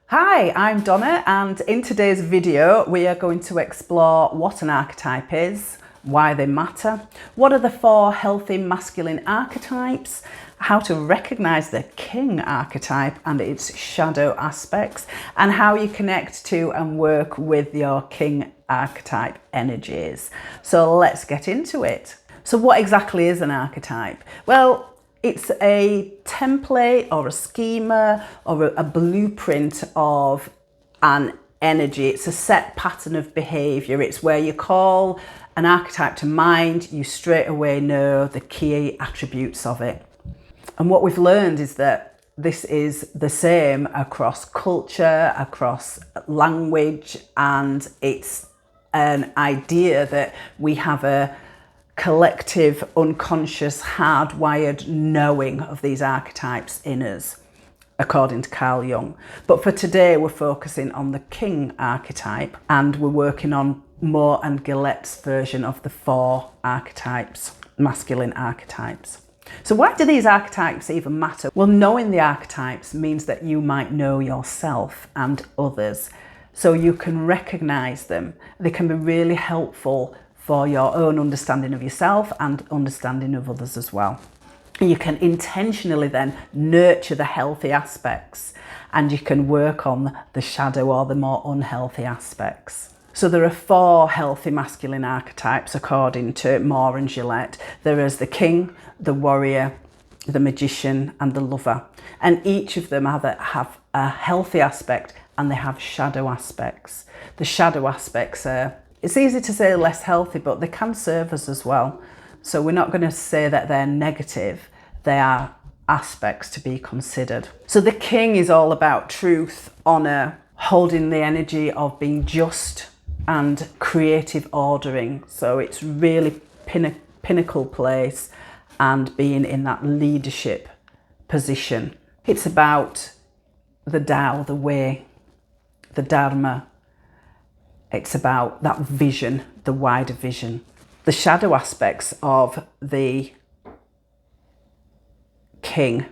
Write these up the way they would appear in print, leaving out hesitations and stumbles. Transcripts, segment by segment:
Hi, I'm Donna, and in today's video we are going to explore what an archetype is, why they matter, what are the 4 healthy masculine archetypes, how to recognise the King archetype and its shadow aspects, and how you connect to and work with your King archetype energies. So let's get into it. So what exactly is an archetype? Well, it's a template or a schema or a blueprint of an energy. It's a set pattern of behaviour. It's where you call an archetype to mind, you straight away know the key attributes of it. And what we've learned is that this is the same across culture, across language, and it's an idea that we have a collective, unconscious, hardwired knowing of these archetypes in us, according to Carl Jung. But for today, we're focusing on the King archetype, and we're working on Moore and Gillette's version of the 4 archetypes, masculine archetypes. So why do these archetypes even matter? Well, knowing the archetypes means that you might know yourself and others, so you can recognize them. They can be really helpful for your own understanding of yourself and understanding of others as well. You can intentionally then nurture the healthy aspects, and you can work on the shadow or the more unhealthy aspects. So there are 4 healthy masculine archetypes according to Moore and Gillette. There is the King, the Warrior, the Magician and the Lover. And each of them have a healthy aspect and they have shadow aspects. The shadow aspects are, it's easy to say less healthy, but they can serve us as well. So we're not going to say that they're negative. They are aspects to be considered. So the King is all about truth, honour, holding the energy of being just and creative ordering. So it's really pinnacle place and being in that leadership position. It's about the Tao, the way, the Dharma. It's about that vision, the wider vision. The shadow aspects of the King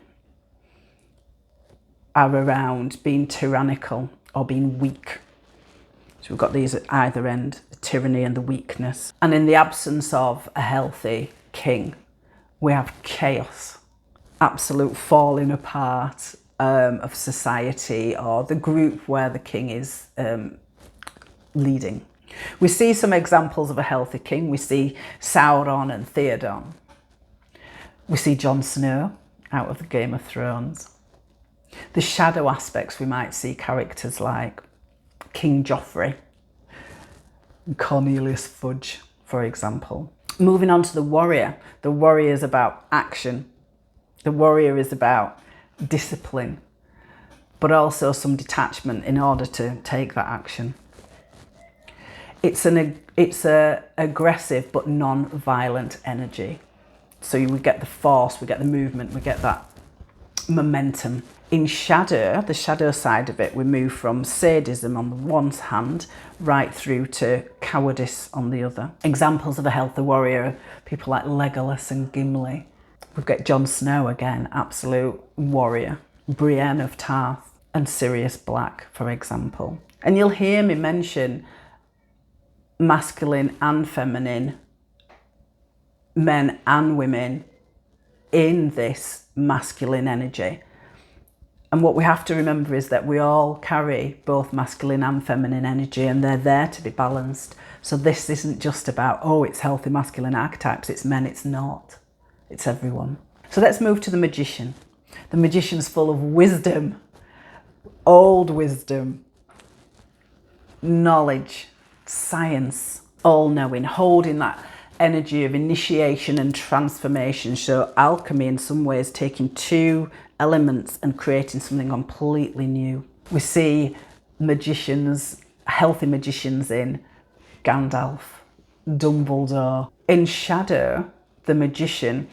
are around being tyrannical or being weak. So we've got these at either end, the tyranny and the weakness. And in the absence of a healthy King, we have chaos, absolute falling apart of society or the group where the King is leading. We see some examples of a healthy King. We see Sauron and Theoden. We see Jon Snow out of the Game of Thrones. The shadow aspects, we might see characters like King Joffrey and Cornelius Fudge, for example. Moving on to the Warrior. The Warrior is about action. The Warrior is about discipline, but also some detachment in order to take that action. It's a aggressive but non-violent energy. So we get the force, we get the movement, we get that momentum. In shadow, the shadow side of it, we move from sadism on the one hand right through to cowardice on the other. Examples of a healthy warrior are people like Legolas and Gimli. We've got Jon Snow again, absolute warrior. Brienne of Tarth and Sirius Black, for example. And you'll hear me mention masculine and feminine, men and women in this masculine energy. And what we have to remember is that we all carry both masculine and feminine energy, and they're there to be balanced. So this isn't just about, oh, it's healthy masculine archetypes, it's men. It's not. It's everyone. So let's move to the Magician. The Magician's full of wisdom, old wisdom, knowledge, science, all-knowing, holding that energy of initiation and transformation. So alchemy, in some ways, taking 2 elements and creating something completely new. We see magicians, healthy magicians in Gandalf, Dumbledore. In shadow, the magician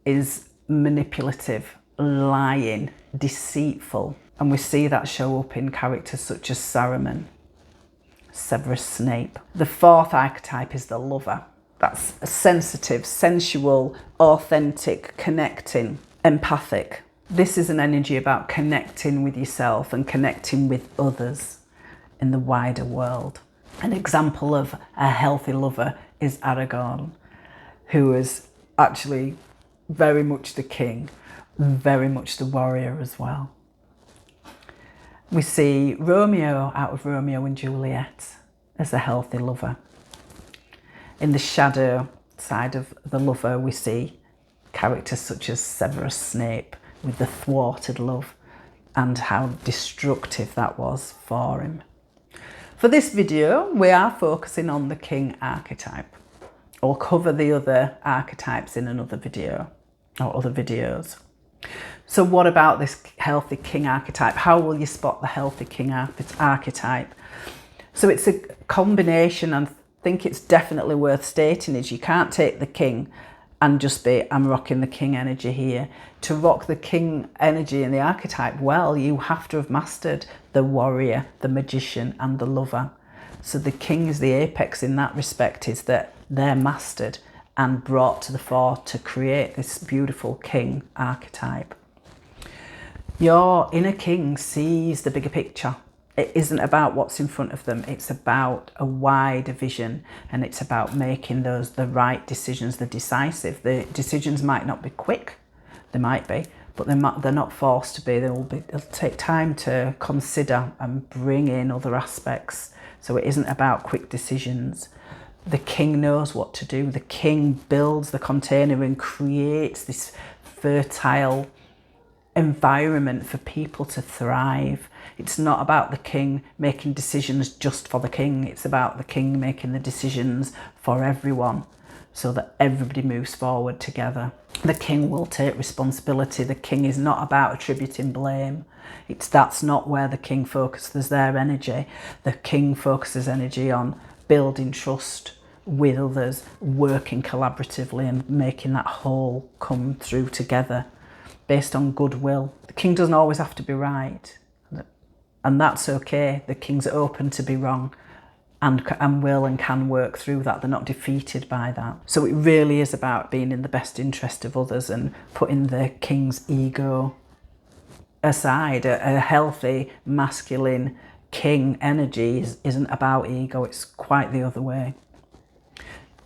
is manipulative, lying, deceitful. And we see that show up in characters such as Saruman, Severus Snape. The 4th archetype is the Lover. That's a sensitive, sensual, authentic, connecting, empathic. This is an energy about connecting with yourself and connecting with others in the wider world. An example of a healthy lover is Aragorn, who is actually very much the king, very much the warrior as well. We see Romeo out of Romeo and Juliet as a healthy lover. In the shadow side of the lover, we see characters such as Severus Snape with the thwarted love and how destructive that was for him. For this video, we are focusing on the King archetype. I'll cover the other archetypes in another video or other videos. So what about this healthy King archetype? How will you spot the healthy King archetype? So it's a combination, and I think it's definitely worth stating, is you can't take the King and just be, I'm rocking the King energy here. To rock the King energy in the archetype well, you have to have mastered the warrior, the magician and the lover. So the King is the apex in that respect, is that they're mastered and brought to the fore to create this beautiful King archetype. Your inner king sees the bigger picture. It isn't about what's in front of them. It's about a wider vision, and it's about making the right decisions, the decisive. The decisions might not be quick, they might be, but they're not forced to be. It'll take time to consider and bring in other aspects. So it isn't about quick decisions. The king knows what to do. The king builds the container and creates this fertile environment for people to thrive. It's not about the king making decisions just for the king. It's about the king making the decisions for everyone so that everybody moves forward together. The king will take responsibility. The king is not about attributing blame. That's not where the king focuses their energy. The king focuses energy on building trust with others, working collaboratively and making that whole come through together based on goodwill. The king doesn't always have to be right, and that's okay. The king's open to be wrong and will and can work through that. They're not defeated by that. So it really is about being in the best interest of others and putting the king's ego aside. A healthy masculine king energy isn't about ego. It's quite the other way.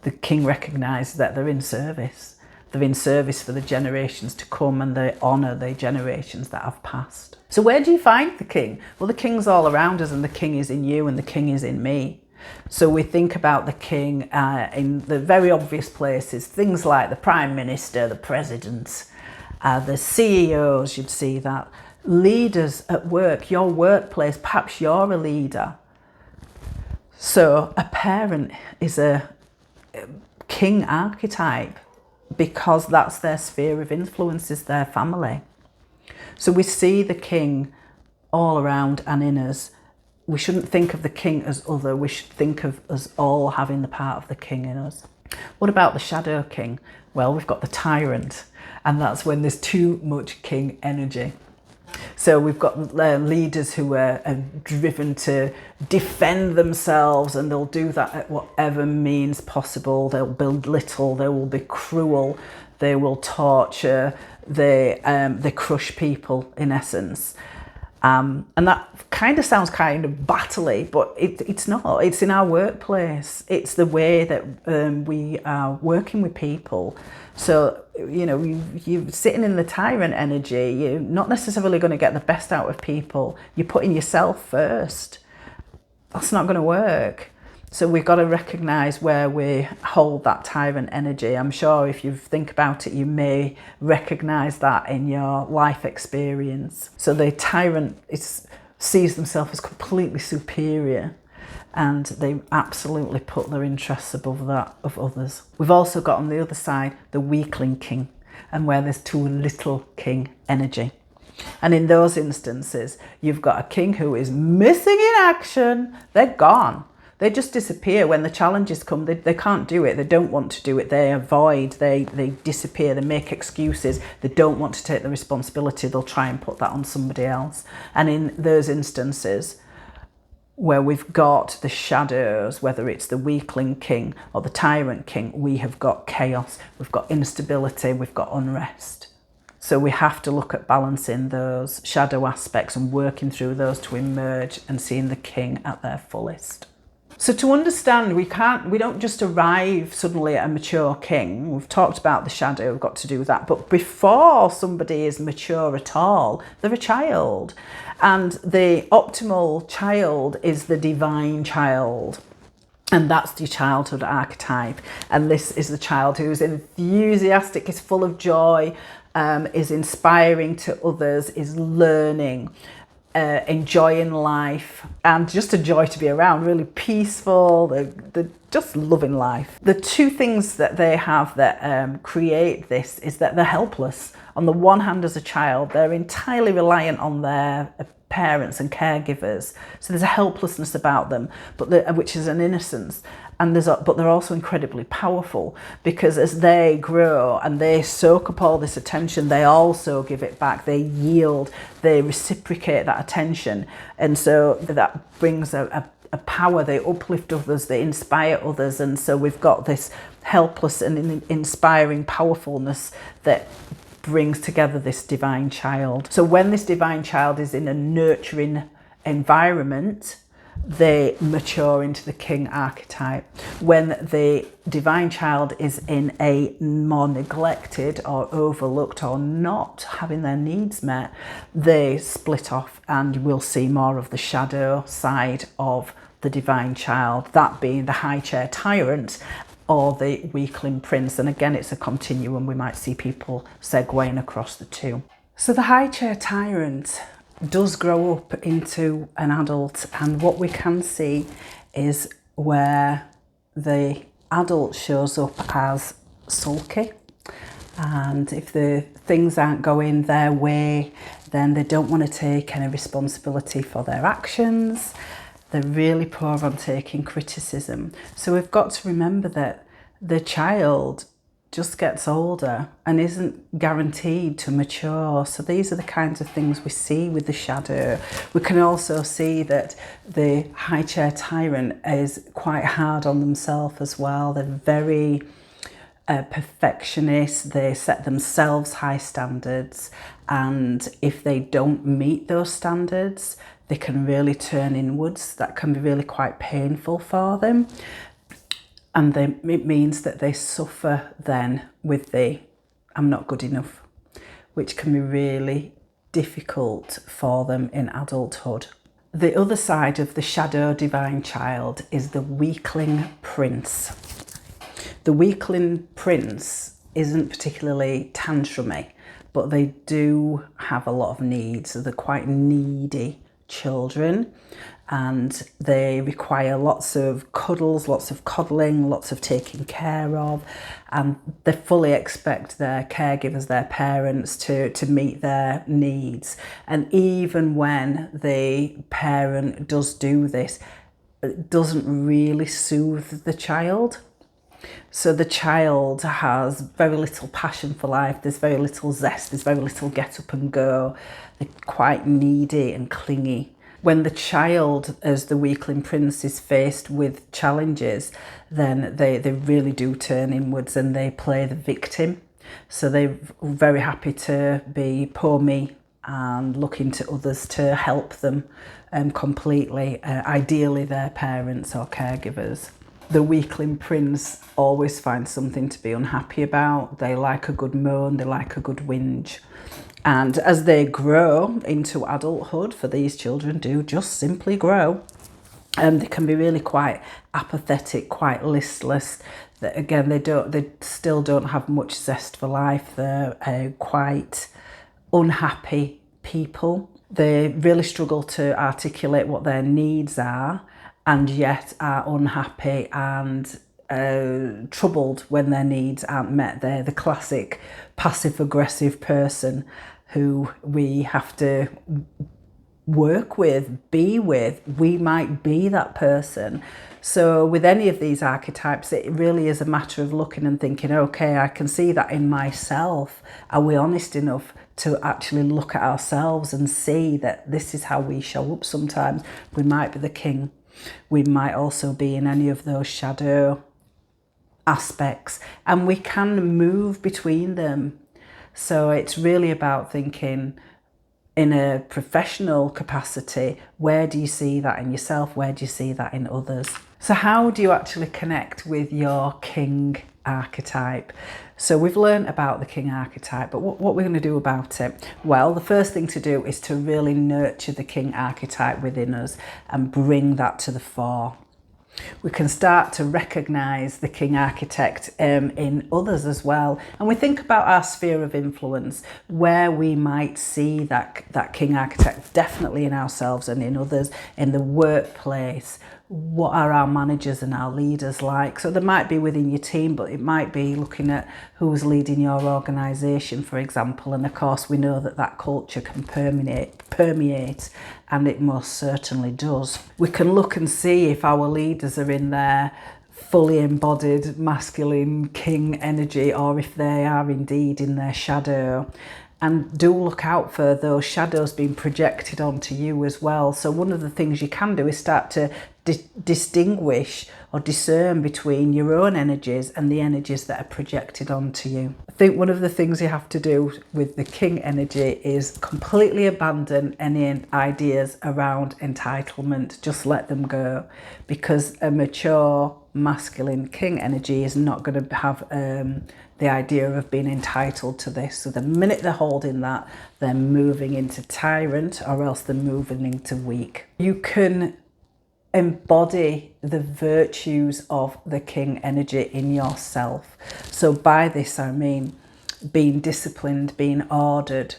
The king recognises that they're in service. They're in service for the generations to come, and they honour the generations that have passed. So where do you find the king? Well, the king's all around us, and the king is in you and the king is in me. So we think about the king in the very obvious places, things like the Prime Minister, the President, the CEOs, you'd see that. Leaders at work, your workplace, perhaps you're a leader. So a parent is a king archetype because that's their sphere of influence, is their family. So we see the king all around and in us. We shouldn't think of the king as other. We should think of us all having the part of the king in us. What about the shadow king? Well, we've got the tyrant, and that's when there's too much king energy. So we've got leaders who are driven to defend themselves, and they'll do that at whatever means possible. They'll belittle, they will be cruel, they will torture, they crush people in essence. And that kind of sounds kind of battly, but it's not. It's in our workplace. It's the way that we are working with people. So, you know, you're sitting in the tyrant energy, you're not necessarily going to get the best out of people. You're putting yourself first. That's not going to work. So we've got to recognise where we hold that tyrant energy. I'm sure if you think about it, you may recognise that in your life experience. So the tyrant sees themselves as completely superior, and they absolutely put their interests above that of others. We've also got on the other side the weakling king, and where there's too little king energy. And in those instances, you've got a king who is missing in action. They're gone. They just disappear when the challenges come. They can't do it. They don't want to do it. They avoid, they disappear, they make excuses. They don't want to take the responsibility. They'll try and put that on somebody else. And in those instances where we've got the shadows, whether it's the weakling king or the tyrant king, we have got chaos, we've got instability, we've got unrest. So we have to look at balancing those shadow aspects and working through those to emerge and seeing the king at their fullest. So to understand, we don't just arrive suddenly at a mature king. We've talked about the shadow, we've got to do that. But before somebody is mature at all, they're a child. And the optimal child is the divine child. And that's the childhood archetype. And this is the child who's enthusiastic, is full of joy, is inspiring to others, is learning, enjoying life, and just a joy to be around, really peaceful, they're just loving life. The two things that they have that create this is that they're helpless. On the one hand, as a child, they're entirely reliant on their parents and caregivers, so there's a helplessness about them, which is an innocence. But they're also incredibly powerful, because as they grow and they soak up all this attention, they also give it back. They yield, they reciprocate that attention, and so that brings a power. They uplift others, they inspire others, and so we've got this helpless and inspiring powerfulness that brings together this divine child. So when this divine child is in a nurturing environment, they mature into the king archetype. When the divine child is in a more neglected or overlooked or not having their needs met, they split off, and we'll see more of the shadow side of the divine child, that being the high chair tyrant or the weakling prince. And again, it's a continuum. We might see people segueing across the two. So the high chair tyrant does grow up into an adult, and what we can see is where the adult shows up as sulky, and if the things aren't going their way, then they don't want to take any responsibility for their actions. They're really poor on taking criticism. So we've got to remember that the child just gets older and isn't guaranteed to mature. So these are the kinds of things we see with the shadow. We can also see that the high chair tyrant is quite hard on themselves as well. They're very perfectionist. They set themselves high standards, and if they don't meet those standards, they can really turn inwards. That can be really quite painful for them. And it means that they suffer then with the I'm not good enough, which can be really difficult for them in adulthood. The other side of the shadow divine child is the weakling prince. The weakling prince isn't particularly tantrumy, but they do have a lot of needs. So they're quite needy children, and they require lots of cuddles, lots of coddling, lots of taking care of, and they fully expect their caregivers, their parents, to meet their needs. And even when the parent does do this, it doesn't really soothe the child. So the child has very little passion for life, there's very little zest, there's very little get up and go. They're quite needy and clingy. When the child, as the weakling prince, is faced with challenges, then they really do turn inwards and they play the victim. So they're very happy to be poor me and looking to others to help them completely, ideally their parents or caregivers. The weakling prince always finds something to be unhappy about. They like a good moan, they like a good whinge. And as they grow into adulthood, for these children do just simply grow, they can be really quite apathetic, quite listless. Again, they still don't have much zest for life. They're quite unhappy people. They really struggle to articulate what their needs are, and yet are unhappy and troubled when their needs aren't met. They're the classic passive-aggressive person who we have to work with, be with. We might be that person. So with any of these archetypes, it really is a matter of looking and thinking, okay, I can see that in myself. Are we honest enough to actually look at ourselves and see that this is how we show up sometimes? We might be the king. We might also be in any of those shadow aspects, and we can move between them. So it's really about thinking in a professional capacity, where do you see that in yourself? Where do you see that in others? So how do you actually connect with your King archetype? So we've learned about the King archetype, but what we're going to do about it? Well, the first thing to do is to really nurture the King archetype within us and bring that to the fore. We can start to recognise the King architect in others as well. And we think about our sphere of influence, where we might see that King architect definitely in ourselves and in others, in the workplace. What are our managers and our leaders like? So there might be within your team, but it might be looking at who's leading your organisation, for example. And of course, we know that culture can permeate, and it most certainly does. We can look and see if our leaders are in their fully embodied masculine king energy, or if they are indeed in their shadow. And do look out for those shadows being projected onto you as well. So one of the things you can do is start to distinguish or discern between your own energies and the energies that are projected onto you. I think one of the things you have to do with the King energy is completely abandon any ideas around entitlement. Just let them go, because a mature masculine King energy is not going to have the idea of being entitled to this. So the minute they're holding that, they're moving into tyrant, or else they're moving into weak. You can embody the virtues of the King energy in yourself. So by this I mean being disciplined, being ordered,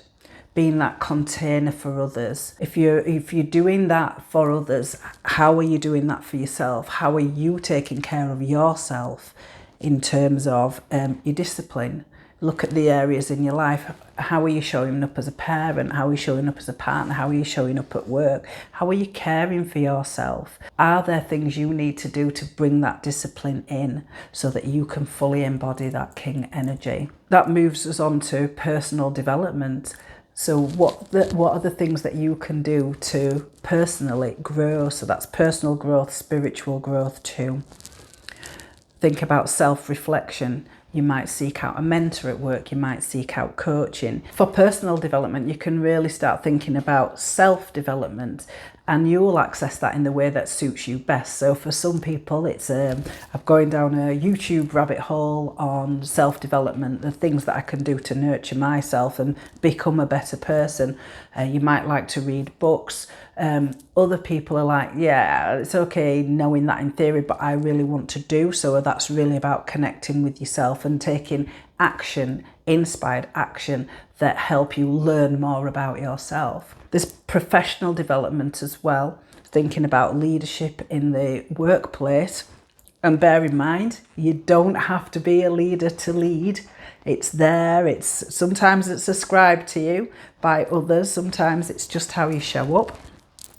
being that container for others. If you're doing that for others, how are you doing that for yourself? How are you taking care of yourself in terms of your discipline? Look at the areas in your life. How are you showing up as a parent? How are you showing up as a partner? How are you showing up at work? How are you caring for yourself? Are there things you need to do to bring that discipline in so that you can fully embody that King energy? That moves us on to personal development. So what are the things that you can do to personally grow? So that's personal growth, spiritual growth too. Think about self-reflection. You might seek out a mentor at work, you might seek out coaching. For personal development, you can really start thinking about self-development, and you will access that in the way that suits you best. So for some people, it's I'm going down a YouTube rabbit hole on self-development, the things that I can do to nurture myself and become a better person. You might like to read books. Other people are like, yeah, it's okay knowing that in theory, but I really want to do. So that's really about connecting with yourself and taking action, inspired action that help you learn more about yourself. There's professional development as well, thinking about leadership in the workplace. And bear in mind, you don't have to be a leader to lead. It's there. Sometimes it's ascribed to you by others. Sometimes it's just how you show up.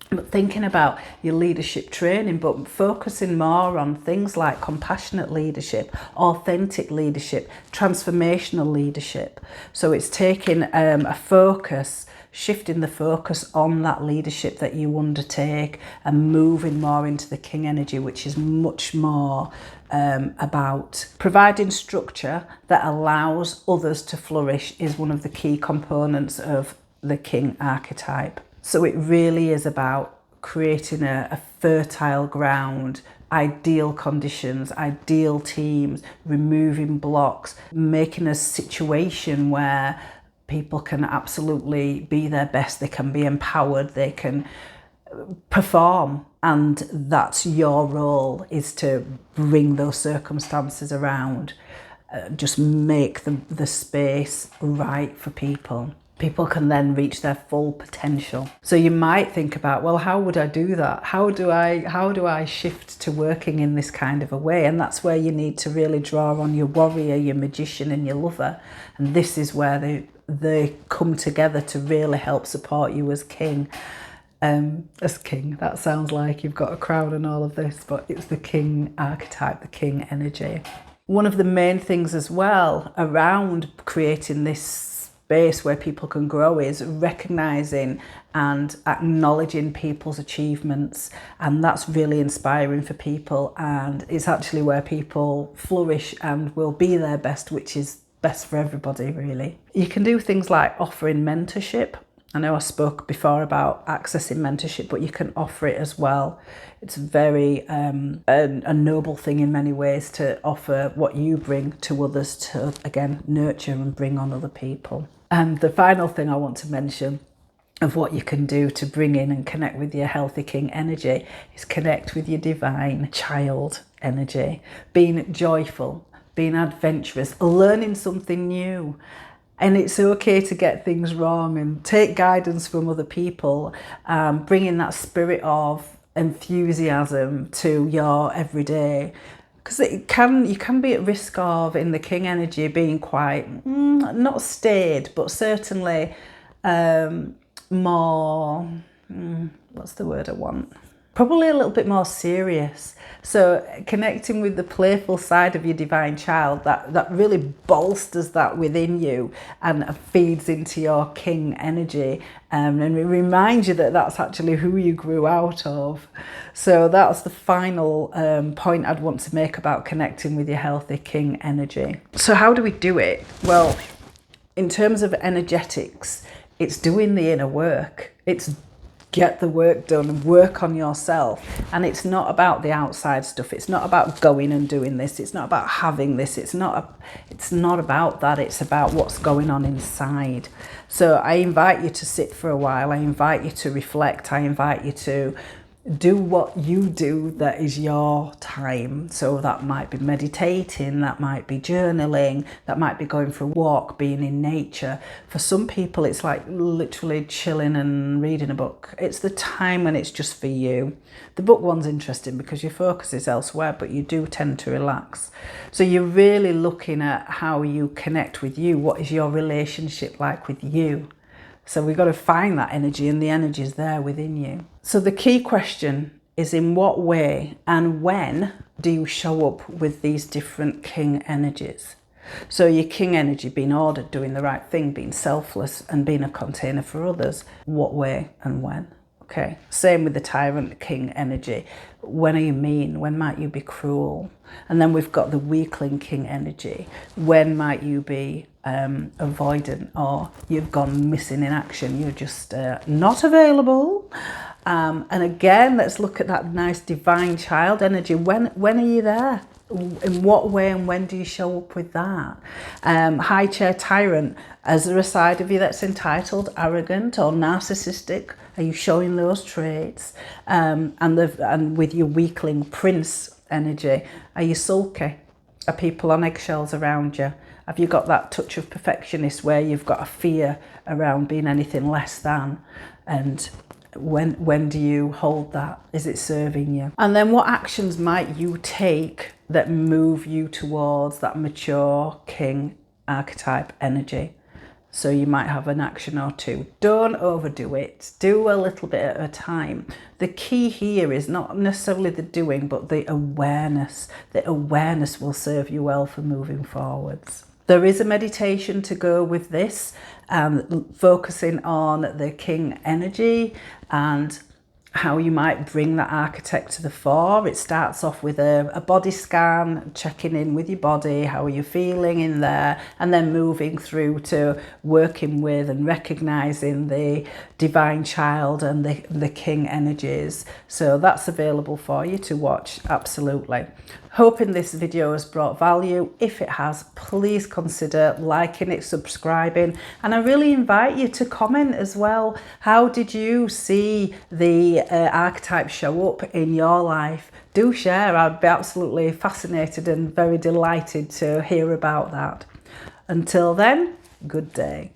But thinking about your leadership training, but focusing more on things like compassionate leadership, authentic leadership, transformational leadership. So it's taking a focus, shifting the focus on that leadership that you undertake and moving more into the King energy, which is much more about providing structure that allows others to flourish, is one of the key components of the King archetype. So it really is about creating a fertile ground, ideal conditions, ideal teams, removing blocks, making a situation where people can absolutely be their best, they can be empowered, they can perform. And that's your role, is to bring those circumstances around, just make the space right for people. People can then reach their full potential. So you might think about, well, how would I do that? How do I shift to working in this kind of a way? And that's where you need to really draw on your warrior, your magician and your lover. And this is where they come together to really help support you as king. That sounds like you've got a crown and all of this, but it's the King archetype, the King energy. One of the main things as well around creating this space where people can grow is recognizing and acknowledging people's achievements, and that's really inspiring for people, and it's actually where people flourish and will be their best, which is best for everybody, really. You can do things like offering mentorship. I know I spoke before about accessing mentorship, but you can offer it as well. It's very a noble thing in many ways to offer what you bring to others to, again, nurture and bring on other people. And the final thing I want to mention of what you can do to bring in and connect with your healthy king energy is connect with your divine child energy, being joyful, being adventurous, learning something new. And it's okay to get things wrong and take guidance from other people, bringing that spirit of enthusiasm to your everyday. Because you can be at risk of, in the king energy, being quite, not staid, but certainly more, what's the word I want? Probably a little bit more serious. So connecting with the playful side of your divine child, that really bolsters that within you and feeds into your king energy, and it reminds you that that's actually who you grew out of. So that's the final point I'd want to make about connecting with your healthy king energy. So how do we do it? Well, in terms of energetics, it's doing the inner work. It's get the work done and work on yourself. And it's not about the outside stuff. It's not about going and doing this. It's not about having this. It's not about that. It's about what's going on inside. So I invite you to sit for a while. I invite you to reflect. I invite you to do what you do that is your time. So that might be meditating, that might be journaling, that might be going for a walk, being in nature. For some people, it's like literally chilling and reading a book. It's the time when it's just for you. The book one's interesting because your focus is elsewhere, but you do tend to relax. So you're really looking at how you connect with you. What is your relationship like with you? So we've got to find that energy, and the energy is there within you. So the key question is, in what way and when do you show up with these different king energies? So your king energy, being ordered, doing the right thing, being selfless and being a container for others. What way and when? Okay, same with the tyrant king energy. When are you mean? When might you be cruel? And then we've got the weakling king energy. When might you be avoidant, or you've gone missing in action? You're just not available. And again, let's look at that nice divine child energy. When are you there? In what way and when do you show up with that? High chair tyrant, is there a side of you that's entitled, arrogant or narcissistic? Are you showing those traits? And with your weakling prince energy, are you sulky? Are people on eggshells around you? Have you got that touch of perfectionist where you've got a fear around being anything less than? And when do you hold that? Is it serving you? And then what actions might you take that move you towards that mature king archetype energy? So you might have an action or two. Don't overdo it. Do a little bit at a time. The key here is not necessarily the doing, but the awareness. The awareness will serve you well for moving forwards. There is a meditation to go with this, focusing on the king energy and how you might bring that archetype to the fore. It starts off with a body scan, checking in with your body, how are you feeling in there, and then moving through to working with and recognizing the divine child and the king energies. So that's available for you to watch, absolutely. Hoping this video has brought value. If it has, please consider liking it, subscribing, and I really invite you to comment as well. How did you see the archetype show up in your life? Do share. I'd be absolutely fascinated and very delighted to hear about that. Until then, good day.